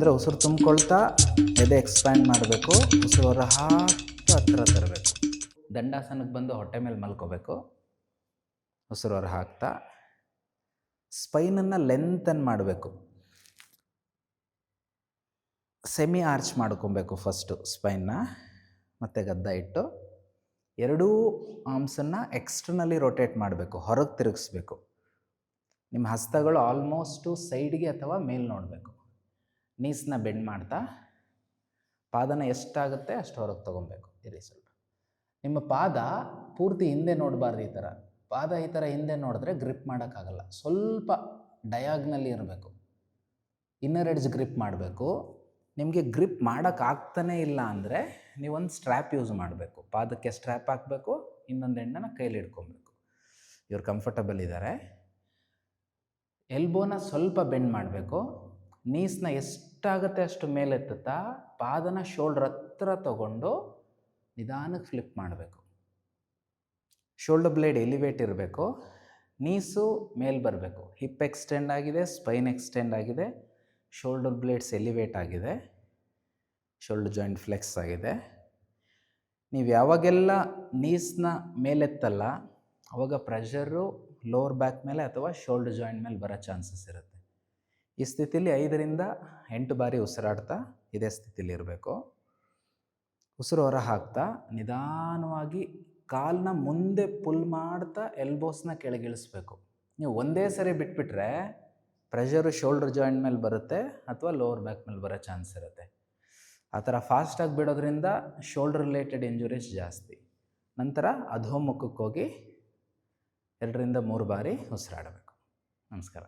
ಅಂದರೆ ಉಸಿರು ತುಂಬಿಕೊಳ್ತಾ ಎದೆ ಎಕ್ಸ್ಪ್ಯಾಂಡ್ ಮಾಡಬೇಕು, ಉಸಿರು ಹೊರ ಹಾಕ್ತಾ ಹತ್ತಿರ ತರಬೇಕು. ದಂಡಾಸನಕ್ಕೆ ಬಂದು ಹೊಟ್ಟೆ ಮೇಲೆ ಮಲ್ಕೋಬೇಕು, ಉಸಿರು ಹೊರ ಹಾಕ್ತಾ ಸ್ಪೈನನ್ನು ಲೆಂತನ್ ಮಾಡಬೇಕು. ಸೆಮಿ ಆರ್ಚ್ ಮಾಡ್ಕೊಬೇಕು ಫಸ್ಟು ಸ್ಪೈನ್ನ, ಮತ್ತು ಗದ್ದ ಇಟ್ಟು ಎರಡೂ ಆರ್ಮ್ಸನ್ನು ಎಕ್ಸ್ಟರ್ನಲಿ ರೊಟೇಟ್ ಮಾಡಬೇಕು, ಹೊರಗೆ ತಿರುಗಿಸ್ಬೇಕು. ನಿಮ್ಮ ಹಸ್ತಗಳು ಆಲ್ಮೋಸ್ಟು ಸೈಡ್ಗೆ ಅಥವಾ ಮೇಲೆ ನೋಡಬೇಕು. ನೀಸನ್ನ ಬೆಂಡ್ ಮಾಡ್ತಾ ಪಾದನ ಎಷ್ಟಾಗುತ್ತೆ ಅಷ್ಟು ಹೊರಗೆ ತೊಗೊಬೇಕು. ಇರಿ ಸ್ವಲ್ಪ. ನಿಮ್ಮ ಪಾದ ಪೂರ್ತಿ ಹಿಂದೆ ನೋಡಬಾರ್ದು. ಈ ಥರ ಪಾದ ಈ ಥರ ಹಿಂದೆ ನೋಡಿದ್ರೆ ಗ್ರಿಪ್ ಮಾಡೋಕ್ಕಾಗಲ್ಲ. ಸ್ವಲ್ಪ ಡಯಾಗ್ನಲ್ಲಿ ಇರಬೇಕು, ಇನ್ನರ್ ಎಡ್ಜ್ ಗ್ರಿಪ್ ಮಾಡಬೇಕು. ನಿಮಗೆ ಗ್ರಿಪ್ ಮಾಡೋಕ್ಕಾಗ್ತಾನೇ ಇಲ್ಲ ಅಂದರೆ ನೀವೊಂದು ಸ್ಟ್ರ್ಯಾಪ್ ಯೂಸ್ ಮಾಡಬೇಕು. ಪಾದಕ್ಕೆ ಸ್ಟ್ರ್ಯಾಪ್ ಹಾಕಬೇಕು, ಇನ್ನೊಂದು ಎಂಡನ್ನು ಕೈಲಿ ಹಿಡ್ಕೊಬೇಕು. ಇವ್ರು ಕಂಫರ್ಟಬಲ್ ಇದ್ದಾರೆ. ಎಲ್ಬೋನ ಸ್ವಲ್ಪ ಬೆಂಡ್ ಮಾಡಬೇಕು. ನೀಸ್ನ ಎಷ್ಟಾಗುತ್ತೆ ಅಷ್ಟು ಮೇಲೆತ್ತುತ್ತಾ ಪಾದನ ಶೋಲ್ಡ್ರ್ ಹತ್ರ ತಗೊಂಡು ನಿಧಾನಕ್ಕೆ ಫ್ಲಿಪ್ ಮಾಡಬೇಕು. ಶೋಲ್ಡರ್ ಬ್ಲೇಡ್ ಎಲಿವೇಟ್ ಇರಬೇಕು, ನೀಸು ಮೇಲೆ ಬರಬೇಕು. ಹಿಪ್ ಎಕ್ಸ್ಟೆಂಡ್ ಆಗಿದೆ, ಸ್ಪೈನ್ ಎಕ್ಸ್ಟೆಂಡ್ ಆಗಿದೆ, ಶೋಲ್ಡರ್ ಬ್ಲೇಡ್ಸ್ ಎಲಿವೇಟ್ ಆಗಿದೆ, ಶೋಲ್ಡರ್ ಜಾಯಿಂಟ್ ಫ್ಲೆಕ್ಸ್ ಆಗಿದೆ. ನೀವು ಯಾವಾಗೆಲ್ಲ ನೀಸ್ನ ಮೇಲೆತ್ತಲ್ಲ ಅವಾಗ ಪ್ರೆಷರು ಲೋವರ್ ಬ್ಯಾಕ್ ಮೇಲೆ ಅಥವಾ ಶೋಲ್ಡರ್ ಜಾಯಿಂಟ್ ಮೇಲೆ ಬರೋ ಚಾನ್ಸಸ್ ಇರುತ್ತೆ. ಈ ಸ್ಥಿತಿಲಿ 5ರಿಂದ 8 ಬಾರಿ ಉಸಿರಾಡ್ತಾ ಇದೇ ಸ್ಥಿತಿಲಿ ಇರಬೇಕು. ಉಸಿರು ಹೊರ ಹಾಕ್ತಾ ನಿಧಾನವಾಗಿ ಕಾಲನ್ನ ಮುಂದೆ ಪುಲ್ ಮಾಡ್ತಾ ಎಲ್ಬೋಸ್ನ ಕೆಳಗಿಳಿಸ್ಬೇಕು. ನೀವು ಒಂದೇ ಸರಿ ಬಿಟ್ಬಿಟ್ರೆ ಪ್ರೆಷರು ಶೋಲ್ಡರ್ ಜಾಯಿಂಟ್ ಮೇಲೆ ಬರುತ್ತೆ ಅಥವಾ ಲೋವರ್ ಬ್ಯಾಕ್ ಮೇಲೆ ಬರೋ ಚಾನ್ಸ್ ಇರುತ್ತೆ. ಆ ಥರ ಫಾಸ್ಟಾಗಿ ಬಿಡೋದ್ರಿಂದ ಶೋಲ್ಡರ್ ರಿಲೇಟೆಡ್ ಇಂಜುರೀಸ್ ಜಾಸ್ತಿ. ನಂತರ ಅಧೋಮುಖಕ್ಕೆ ಹೋಗಿ 2ರಿಂದ 3 ಬಾರಿ ಉಸಿರಾಡಬೇಕು. ನಮಸ್ಕಾರ.